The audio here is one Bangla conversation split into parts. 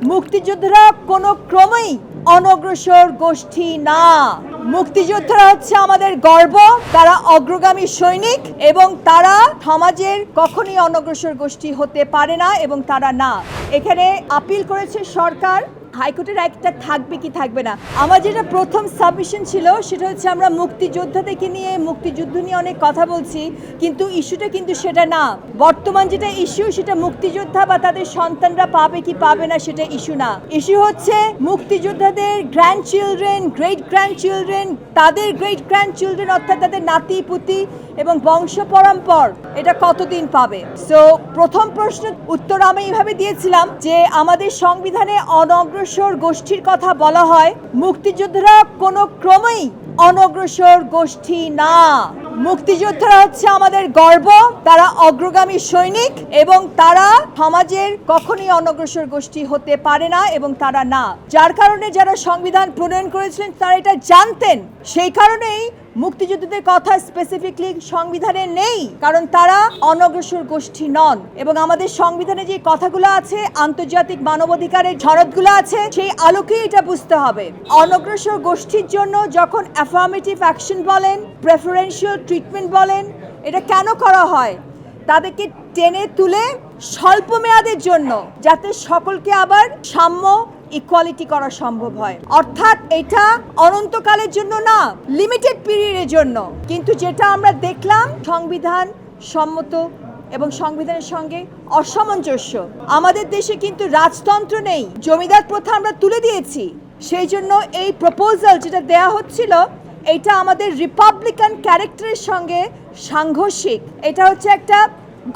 মুক্তিযোদ্ধারা কোনো ক্রমেই অনগ্রসর গোষ্ঠী না। মুক্তিযোদ্ধারা হচ্ছে আমাদের গর্ব, তারা অগ্রগামী সৈনিক এবং তারা সমাজের কখনোই অনগ্রসর গোষ্ঠী হতে পারে না এবং তারা না। এখানে আপিল করেছে সরকার, হাইকোর্টের একটা থাকবে কি থাকবে না। আমার যেটা প্রথম সাবমিশন ছিল সেটা হচ্ছে আমরা মুক্তিযোদ্ধাদেরকে নিয়ে মুক্তিযুদ্ধ নিয়ে অনেক কথা বলছি, কিন্তু ইস্যুটা কিন্তু সেটা না। বর্তমান যেটা ইস্যু সেটা মুক্তিযোদ্ধা বা তাদের সন্তানরা পাবে কি পাবে না সেটা ইস্যু না। ইস্যু হচ্ছে মুক্তিযোদ্ধাদের grand children, great grand children, তাদের গ্রেট গ্র্যান্ড চিলড্রেন অর্থাৎ তাদের নাতি পুতি এবং বংশ পরম্পর এটা কতদিন পাবে। সো প্রথম প্রশ্নের উত্তর আমি এইভাবে দিয়েছিলাম যে আমাদের সংবিধানে অনগ্রসর গোষ্ঠীর কথা বলা হয়, মুক্তিযোদ্ধারা কোনো ক্রমেই অনগ্রসর গোষ্ঠী না। মুক্তিযোদ্ধারা হচ্ছে আমাদের গর্ব, তারা অগ্রগামী সৈনিক এবং তারা সমাজের কখনোই অনগ্রসর গোষ্ঠী হতে পারে না এবং তারা না। যার কারণে যারা সংবিধান প্রণয়ন করেছিলেন তারা এটা জানতেন, সেই কারণেই মুক্তিযোদ্ধাদের কথা স্পেসিফিকলি সংবিধানে নেই, কারণ তারা অনগ্রসর গোষ্ঠী নন। এবং আমাদের সংবিধানে যে কথাগুলো আছে, আন্তর্জাতিক মানবাধিকারের ঝরতগুলো আছে, সেই আলোকে এটা বুঝতে হবে। অনগ্রসর গোষ্ঠীর জন্য যখন অ্যাফার্মেটিভ অ্যাকশন বলেন, প্রেফারেন্সিয়াল ট্রিটমেন্ট বলেন, এটা কেন করা হয়? তাদেরকে টেনে তুলে স্বল্প মেয়াদের জন্য, যাতে সকলকে আবার সাম্য ইকুয়ালিটি করা সম্ভব হয়। অর্থাৎ এটা অনন্তকালের জন্য না, লিমিটেড পিরিয়ডের জন্য। কিন্তু যেটা আমরা দেখলাম সংবিধান সম্মত এবং সংবিধানের সঙ্গে অসামঞ্জস্য। আমাদের দেশে কিন্তু রাজতন্ত্র নেই, জমিদার প্রথা আমরা তুলে দিয়েছি। সেই জন্য এই প্রপোজাল যেটা দেয়া হচ্ছিল এটা আমাদের রিপাবলিকান ক্যারেক্টারের সঙ্গে সাংঘর্ষিক। এটা হচ্ছে একটা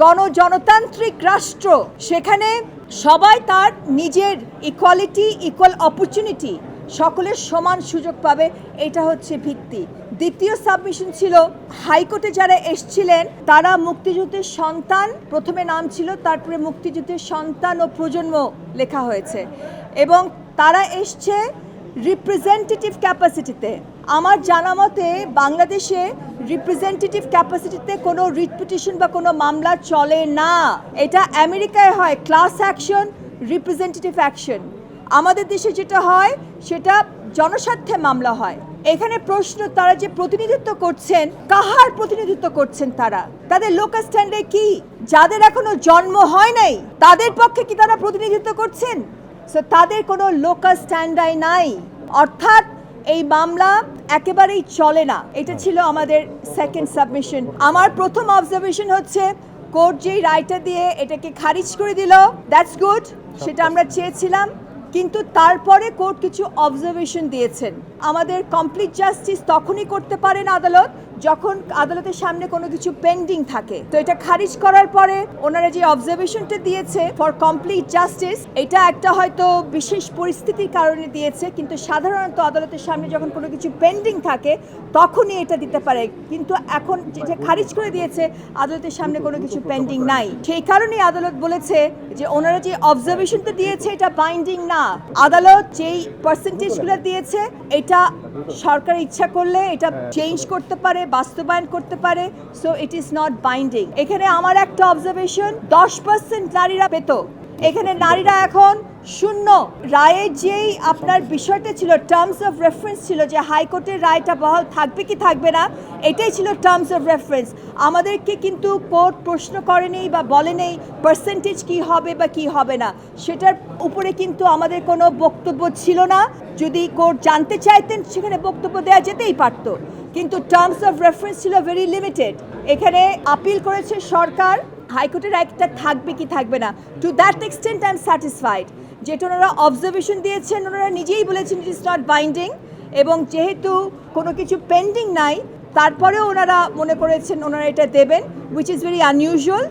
গণজনতান্ত্রিক রাষ্ট্র, সেখানে সবাই তার নিজের ইকুয়ালিটি, ইকুয়াল অপরচুনিটি, সকলের সমান সুযোগ পাবে, এটা হচ্ছে ভিত্তি। দ্বিতীয় সাবমিশন ছিল হাইকোর্টে যারা এসছিলেন তারা মুক্তিযুদ্ধের সন্তান, প্রথমে নাম ছিল, তারপরে মুক্তিযুদ্ধের সন্তান ও প্রজন্ম লেখা হয়েছে এবং তারা এসছে রিপ্রেজেন্টেটিভ ক্যাপাসিটিতে। আমার জানা মতে বাংলাদেশে রিপ্রেজেন্টেটিভ ক্যাপাসিটিতে কোনো রিট পিটিশন বা কোনো মামলা চলে না। এটা আমেরিকায় হয় ক্লাস অ্যাকশন, রিপ্রেজেন্টেটিভ অ্যাকশন। আমাদের দেশে যেটা হয় সেটা জনস্বার্থে মামলা হয়। এখানে প্রশ্ন, তারা যে প্রতিনিধিত্ব করছেন, কাহার প্রতিনিধিত্ব করছেন? তারা তাদের লোকাল স্ট্যান্ডে কি? যাদের এখনো জন্ম হয় নাই তাদের পক্ষে কি তারা প্রতিনিধিত্ব করছেন? সো তাদের কোনো লোকাল স্ট্যান্ডাই নাই, অর্থাৎ এই মামলা একেবারেই চলে না। এটা ছিল আমাদের সেকেন্ড সাবমিশন। আমার প্রথম অবজারভেশন হচ্ছে কোর্ট যেই রায়টা দিয়ে এটাকে খারিজ করে দিল, দ্যাটস গুড, সেটা আমরা চেয়েছিলাম। কিন্তু তারপরে কোর্ট কিছু অবজারভেশন দিয়েছেন। আমাদের কমপ্লিট জাস্টিস তখনই করতে পারেন আদালত যখন আদালতের সামনে কোনো কিছু পেন্ডিং থাকে। তো এটা খারিজ করার পরে ওনারা যে অবজারভেশনটা দিয়েছে ফর কমপ্লিট জাস্টিস, এটা একটা হয়তো বিশেষ পরিস্থিতির কারণে দিয়েছে, কিন্তু সাধারণত আদালতের সামনে যখন কোনো কিছু পেন্ডিং থাকে তখনই এটা দিতে পারে। কিন্তু এখন যেটা খারিজ করে দিয়েছে, আদালতের সামনে কোনো কিছু পেন্ডিং নাই, সেই কারণেই আদালত বলেছে যে ওনারা যে অবজারভেশনটা দিয়েছে এটা বাইন্ডিং না। আদালত যেই পার্সেন্টেজগুলো দিয়েছে এটা সরকার ইচ্ছা করলে এটা চেঞ্জ করতে পারে, বাস্তবায়ন করতে পারে। So it is not binding. এখানে আমার একটা অবজারভেশন, 10% নারীরা পেত, এখানে নারীরা এখন শূন্য। রায়ের যেই আপনার বিষয়টা ছিল, টার্মস অফ রেফারেন্স ছিল যে হাইকোর্টের রায়টা বহাল থাকবে কি থাকবে না, এটাই ছিল টার্মস অফ রেফারেন্স। আমাদেরকে কিন্তু কোর্ট প্রশ্ন করেনি বা বলেনি পার্সেন্টেজ কি হবে বা কি হবে না, সেটার উপরে কিন্তু আমাদের কোনো বক্তব্য ছিল না। যদি কোর্ট জানতে চাইতেন সেখানে বক্তব্য দেওয়া যেতেই পারতো, কিন্তু টার্মস অফ রেফারেন্স ছিল ভেরি লিমিটেড। এখানে আপিল করেছে সরকার, হাইকোর্টের একটা থাকবে কি থাকবে না। To that extent I am satisfied. যেটা ওনারা অবজারভেশন দিয়েছেন, ওনারা নিজেই বলেছেন ইট ইজ নট বাইন্ডিং, এবং যেহেতু কোনো কিছু পেন্ডিং নাই তারপরেও ওনারা মনে করেছেন ওনারা এটা দেবেন, উইচ ইজ ভেরি আনইউজুয়াল।